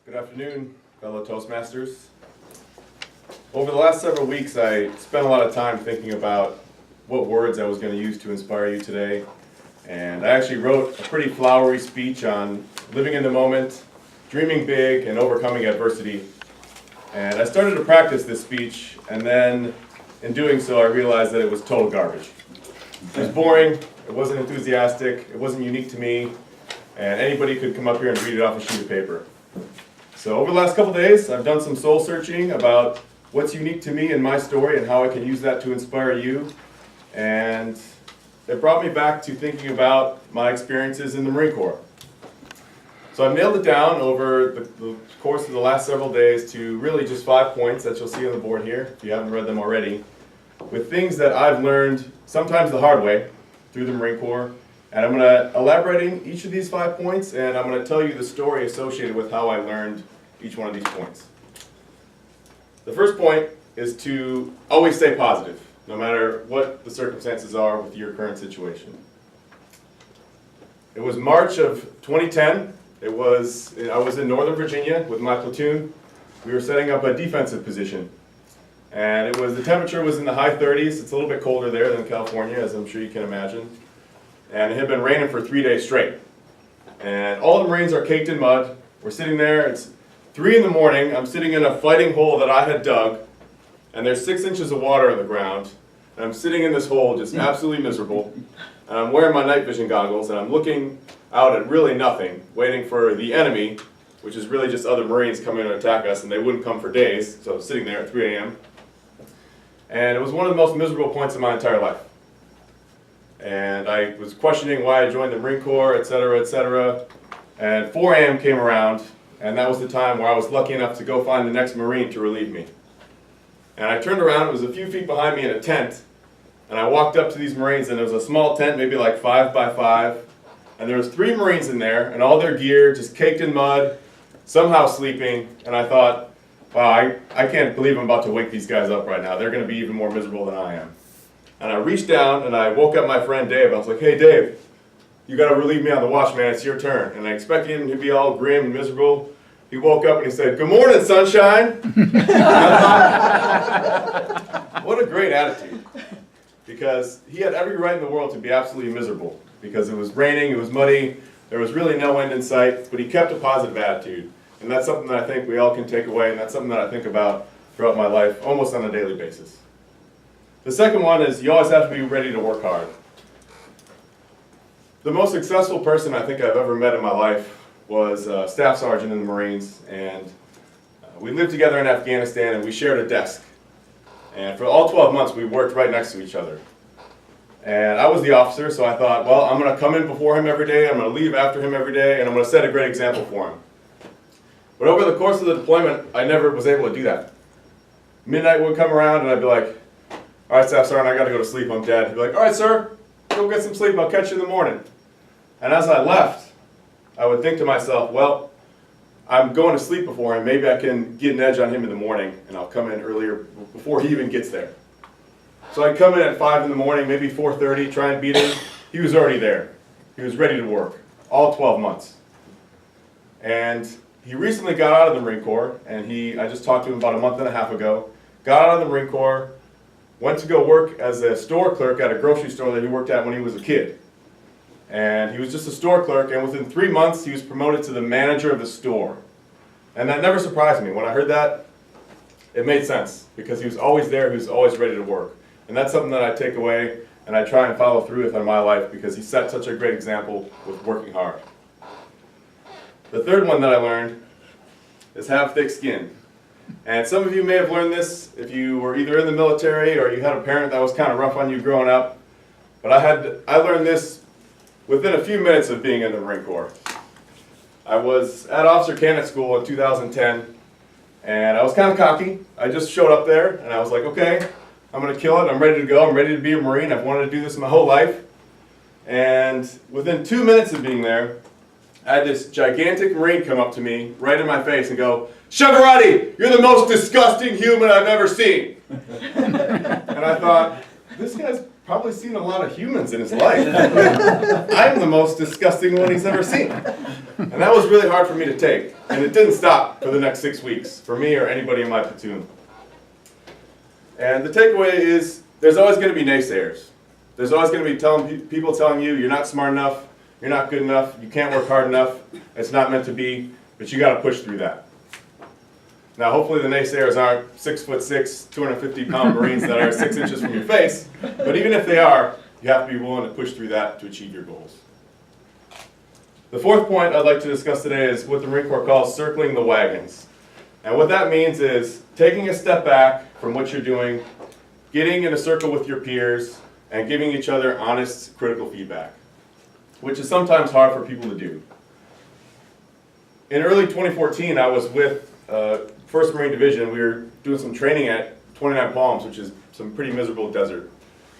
Good afternoon, fellow Toastmasters. Over the last several weeks, I spent a lot of time thinking about what words I was going to use to inspire you today. And I actually wrote a pretty flowery speech on living in the moment, dreaming big, and overcoming adversity. And I started to practice this speech, and then in doing so, I realized that it was total garbage. It was boring, it wasn't enthusiastic, it wasn't unique to me, and anybody could come up here and read it off a sheet of paper. So over the last couple days, I've done some soul searching about what's unique to me and my story and how I can use that to inspire you. And it brought me back to thinking about my experiences in the Marine Corps. So I've nailed it down over the course of the last several days to really just 5 points that you'll see on the board here, if you haven't read them already, with things that I've learned, sometimes the hard way, through the Marine Corps. And I'm going to elaborate on each of these 5 points, and I'm going to tell you the story associated with how I learned each one of these points. The first point is to always stay positive, no matter what the circumstances are with your current situation. It was March of 2010. I was in Northern Virginia with my platoon. We were setting up a defensive position. And the temperature was in the high 30s. It's a little bit colder there than California, as I'm sure you can imagine. And it had been raining for 3 days straight. And all the Marines are caked in mud. We're sitting there, it's 3 in the morning. I'm sitting in a fighting hole that I had dug, and there's 6 inches of water in the ground. And I'm sitting in this hole, just absolutely miserable. And I'm wearing my night vision goggles, and I'm looking out at really nothing, waiting for the enemy, which is really just other Marines coming to attack us, and they wouldn't come for days. So I was sitting there at 3 a.m. And it was one of the most miserable points of my entire life. And I was questioning why I joined the Marine Corps, etc., etc. And 4 a.m. came around, and that was the time where I was lucky enough to go find the next Marine to relieve me. And I turned around, it was a few feet behind me in a tent, and I walked up to these Marines, and it was a small tent, maybe like 5 by 5, and there was 3 Marines in there, and all their gear just caked in mud, somehow sleeping, and I thought, wow, I can't believe I'm about to wake these guys up right now. They're going to be even more miserable than I am. And I reached down and I woke up my friend Dave. I was like, hey Dave, you got to relieve me on the watch, man. It's your turn. And I expected him to be all grim and miserable. He woke up and he said, good morning, sunshine. What a great attitude. Because he had every right in the world to be absolutely miserable. Because it was raining, it was muddy, there was really no end in sight. But he kept a positive attitude. And that's something that I think we all can take away. And that's something that I think about throughout my life, almost on a daily basis. The second one is you always have to be ready to work hard. The most successful person I think I've ever met in my life was a staff sergeant in the Marines, and we lived together in Afghanistan and we shared a desk. And for all 12 months we worked right next to each other. And I was the officer, so I thought, well, I'm going to come in before him every day, I'm going to leave after him every day, and I'm going to set a great example for him. But over the course of the deployment, I never was able to do that. Midnight would come around and I'd be like, all right, Staff Sergeant, I got to go to sleep, I'm dead. He'd be like, all right, sir, go get some sleep, I'll catch you in the morning. And as I left, I would think to myself, well, I'm going to sleep before him, maybe I can get an edge on him in the morning, and I'll come in earlier before he even gets there. So I'd come in at 5 in the morning, maybe 4:30, try and beat him. He was already there. He was ready to work, all 12 months. And he recently got out of the Marine Corps, and I just talked to him about a month and a half ago, got out of the Marine Corps, went to go work as a store clerk at a grocery store that he worked at when he was a kid. And he was just a store clerk, and within 3 months he was promoted to the manager of the store. And that never surprised me. When I heard that, it made sense, because he was always there, he was always ready to work. And that's something that I take away, and I try and follow through with in my life, because he set such a great example with working hard. The third one that I learned is have thick skin. And some of you may have learned this if you were either in the military or you had a parent that was kind of rough on you growing up. But I learned this within a few minutes of being in the Marine Corps. I was at Officer Candidate School in 2010, and I was kind of cocky. I just showed up there, and I was like, okay, I'm going to kill it. I'm ready to go. I'm ready to be a Marine. I've wanted to do this my whole life. And within 2 minutes of being there, I had this gigantic Marine come up to me right in my face and go, Shagarati, you're the most disgusting human I've ever seen. And I thought, this guy's probably seen a lot of humans in his life. I'm the most disgusting one he's ever seen. And that was really hard for me to take. And it didn't stop for the next 6 weeks, for me or anybody in my platoon. And the takeaway is, there's always going to be naysayers. There's always going to be people telling you, you're not smart enough, you're not good enough, you can't work hard enough, it's not meant to be, but you got to push through that. Now, hopefully the naysayers aren't 6'6", 250-pound Marines that are 6 inches from your face, but even if they are, you have to be willing to push through that to achieve your goals. The fourth point I'd like to discuss today is what the Marine Corps calls circling the wagons. And what that means is taking a step back from what you're doing, getting in a circle with your peers, and giving each other honest, critical feedback, which is sometimes hard for people to do. In early 2014, I was with 1st Marine Division. We were doing some training at 29 Palms, which is some pretty miserable desert.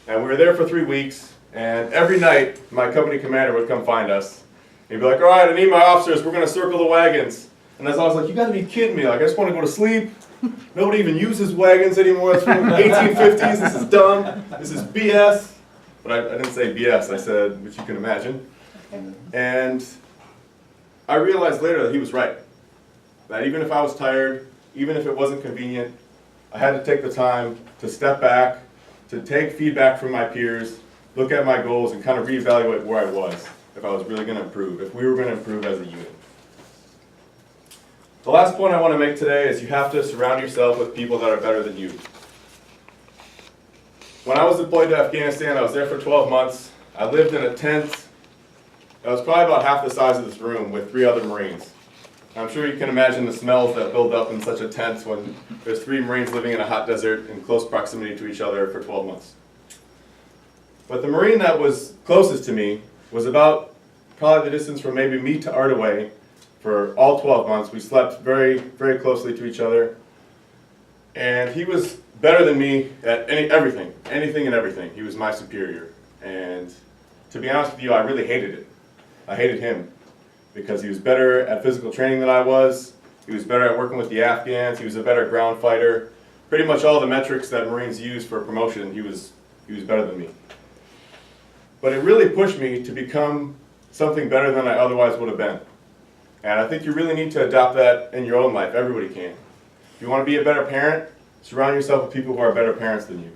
And we were there for 3 weeks, and every night my company commander would come find us. He'd be like, all right, I need my officers, we're gonna circle the wagons. And I was like, you gotta be kidding me, like I just wanna go to sleep. Nobody even uses wagons anymore, it's from the 1850s, this is dumb, this is BS. But I didn't say BS, I said, which you can imagine. And I realized later that he was right. That even if I was tired, even if it wasn't convenient, I had to take the time to step back, to take feedback from my peers, look at my goals, and kind of reevaluate where I was, if I was really going to improve, if we were going to improve as a unit. The last point I want to make today is you have to surround yourself with people that are better than you. When I was deployed to Afghanistan, I was there for 12 months. I lived in a tent that was probably about half the size of this room with 3 other Marines. I'm sure you can imagine the smells that build up in such a tent when there's 3 Marines living in a hot desert in close proximity to each other for 12 months. But the Marine that was closest to me was about probably the distance from maybe me to Ardaway for all 12 months. We slept very, very closely to each other. And he was better than me at anything and everything. He was my superior. And to be honest with you, I really hated it. I hated him, because he was better at physical training than I was, he was better at working with the Afghans, he was a better ground fighter. Pretty much all the metrics that Marines use for promotion, he was better than me. But it really pushed me to become something better than I otherwise would have been. And I think you really need to adopt that in your own life. Everybody can. If you want to be a better parent, surround yourself with people who are better parents than you.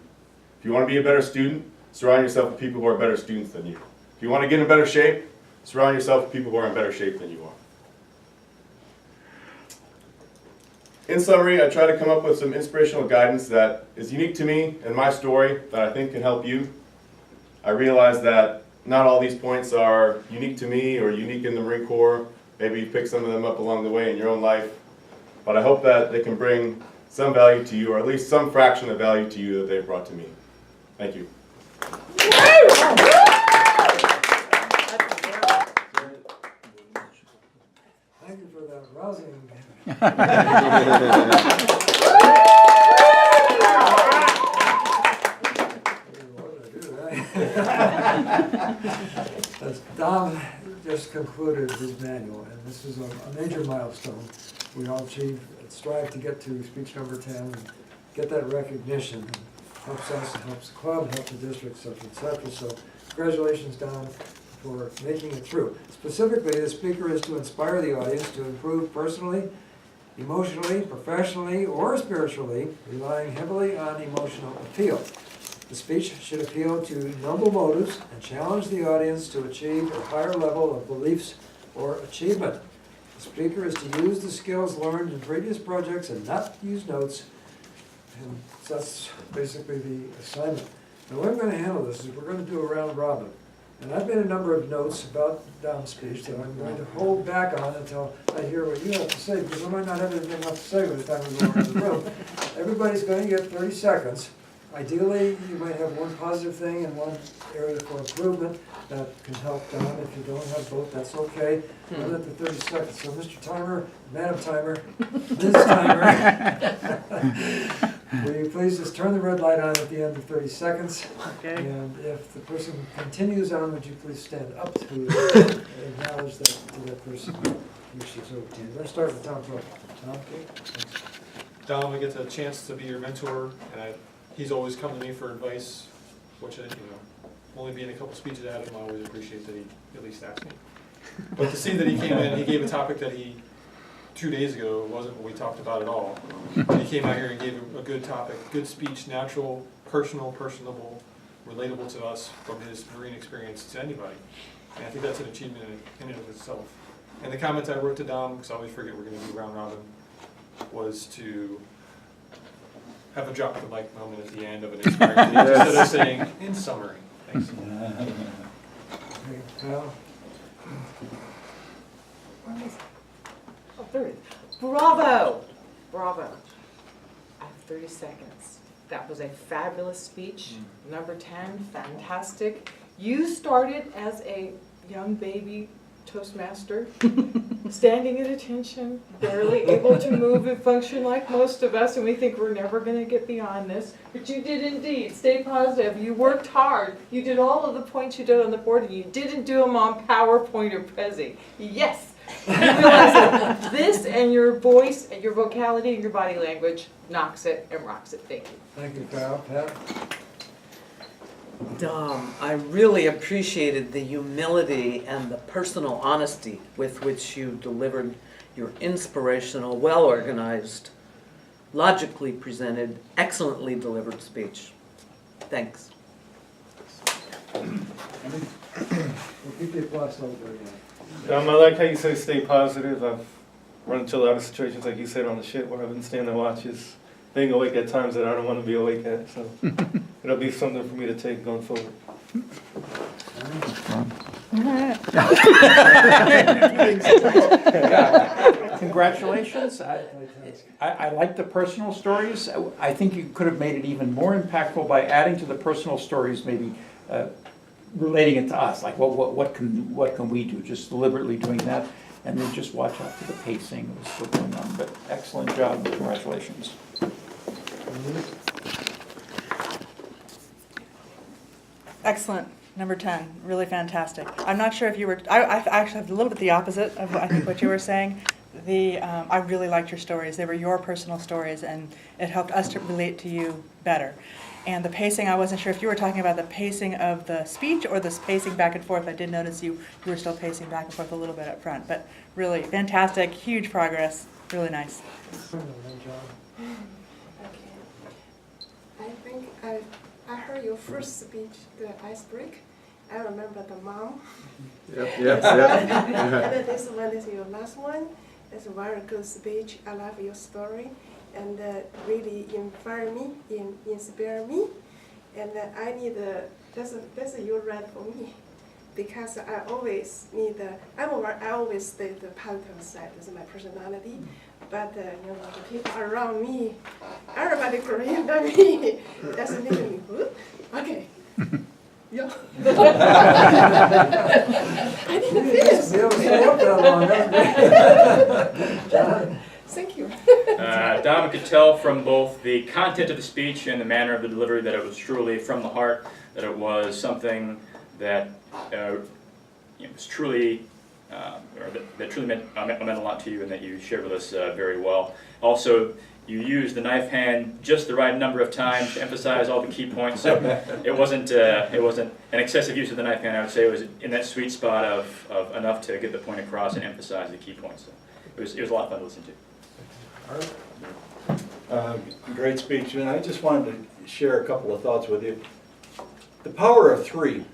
If you want to be a better student, surround yourself with people who are better students than you. If you want to get in better shape, surround yourself with people who are in better shape than you are. In summary, I try to come up with some inspirational guidance that is unique to me and my story that I think can help you. I realize that not all these points are unique to me or unique in the Marine Corps. Maybe you pick some of them up along the way in your own life. But I hope that they can bring some value to you, or at least some fraction of value to you that they've brought to me. Thank you. Thank you for that rousing. As Dom just concluded his manual, and this is a major milestone. We all strive to get to speech number 10 and get that recognition. It helps us, it helps the club, helps the district, etc. So congratulations, Dom, for making it through. Specifically, the speaker is to inspire the audience to improve personally, emotionally, professionally, or spiritually, relying heavily on emotional appeal. The speech should appeal to noble motives and challenge the audience to achieve a higher level of beliefs or achievement. The speaker is to use the skills learned in previous projects and not use notes. And that's basically the assignment. Now, the way I'm going to handle this is we're going to do a round robin. And I've made a number of notes about Dom's speech that I'm going to hold back on until I hear what you have to say, because I might not have anything else to say by the time we go into the room. Everybody's going to get 30 seconds. Ideally, you might have one positive thing and one area for improvement that can help Dom. If you don't have both, that's okay. Limit it to 30 seconds. So, Mr. Timer, Madam Timer, Ms. Timer, will you please just turn the red light on at the end of 30 seconds? Okay. And if the person continues on, would you please stand up to acknowledge that to that person who she's over to. Let's start with Tom Pro. Tom, okay? Thanks. Dom, I get a chance to be your mentor, and he's always come to me for advice which, only being a couple speeches at him, I always appreciate that he at least asked me. But to see that he came in, he gave a topic that 2 days ago wasn't what we talked about at all. He came out here and gave a good topic, good speech, natural, personal, personable, relatable to us from his Marine experience to anybody. And I think that's an achievement in and of itself. And the comments I wrote to Dom, because I always forget we're going to do round robin, was to have a drop the mic moment at the end of an experience instead of saying, in summary. Thanks. Okay, Val? Oh, there it is. Bravo! Bravo. I have 30 seconds. That was a fabulous speech. Number 10, fantastic. You started as a young baby Toastmaster, standing at attention, barely able to move and function like most of us, and we think we're never going to get beyond this. But you did indeed. Stay positive. You worked hard. You did all of the points you did on the board, and you didn't do them on PowerPoint or Prezi. Yes! You realize that this and your voice and your vocality and your body language knocks it and rocks it. Thank you. Thank you, Val. Pat? Dom, I really appreciated the humility and the personal honesty with which you delivered your inspirational, well-organized, logically presented, excellently delivered speech. Thanks. We'll keep the applause over again. I like how you say stay positive. I've run into a lot of situations, like you said, on the ship where I've been standing watches, being awake at times that I don't want to be awake at. So it'll be something for me to take going forward. Congratulations. I like the personal stories. I think you could have made it even more impactful by adding to the personal stories, maybe relating it to us, like what can we do, just deliberately doing that, and then just watch out for the pacing that was still going on. But excellent job, congratulations. Excellent. Number 10, really fantastic. I'm not sure if you were, I actually have a little bit the opposite of I think what you were saying. I really liked your stories. They were your personal stories, and it helped us to relate to you better. And the pacing, I wasn't sure if you were talking about the pacing of the speech or the pacing back and forth. I did notice you were still pacing back and forth a little bit up front, but really fantastic, huge progress, really nice. Okay. I think I heard your first speech, the ice break. I remember the mom. Yep. And then this one is your last one. It's a very good speech. I love your story, and really inspire me, inspire me. And I need that's your right for me, because I always need I always stay the positive side. This is my personality. But the people around me, everybody Korean than me. That's making me good. Okay. Yeah. I didn't finish. Be able to stay up that long, that's great. John? Thank you. Dom could tell from both the content of the speech and the manner of the delivery that it was truly from the heart, that it was something that was truly, or that truly meant a lot to you, and that you shared with us very well. Also, you used the knife hand just the right number of times to emphasize all the key points. So it wasn't an excessive use of the knife hand. I would say it was in that sweet spot of enough to get the point across and emphasize the key points. So it was a lot of fun to listen to. Great speech, and I just wanted to share a couple of thoughts with you. The power of three.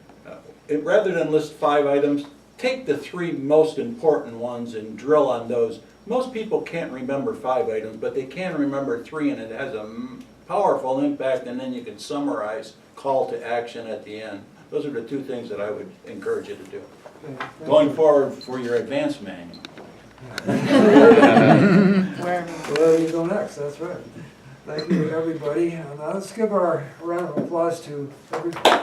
Rather than list 5 items, take the 3 most important ones and drill on those. Most people can't remember 5 items, but they can remember 3, and it has a powerful impact, and then you can summarize call to action at the end. Those are the 2 things that I would encourage you to do. Going forward for your advanced manual. Where you go next, that's right. Thank you, everybody. Now let's give our round of applause to everybody.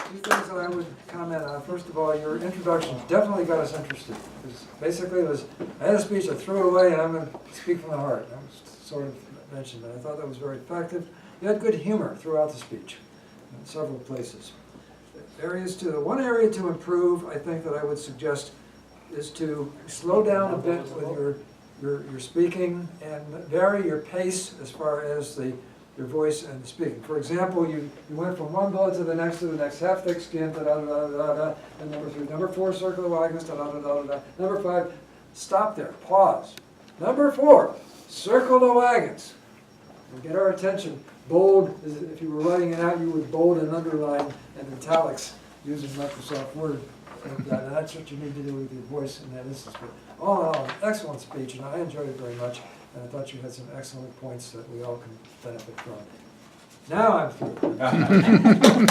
Two things that I would comment on. First of all, your introduction definitely got us interested. Basically, I had a speech, I threw it away, and I'm going to speak from the heart. I was sort of mentioned that. I thought that was very effective. You had good humor throughout the speech in several places. One area to improve, I think that I would suggest, is to slow down a bit with your speaking and vary your pace as far as your voice and speaking. For example, you went from one bullet to the next, half thick skin, da-da-da-da-da, and number 3. Number 4, circle the wagons, da-da-da-da-da. Number 5, stop there, pause. Number 4, circle the wagons. And get our attention. Bold, if you were writing it out, you would bold and underline and italics using Microsoft Word. And that's what you need to do with your voice in that instance. But all in all, an excellent speech, and I enjoyed it very much. And I thought you had some excellent points that we all can benefit from. Now I'm through.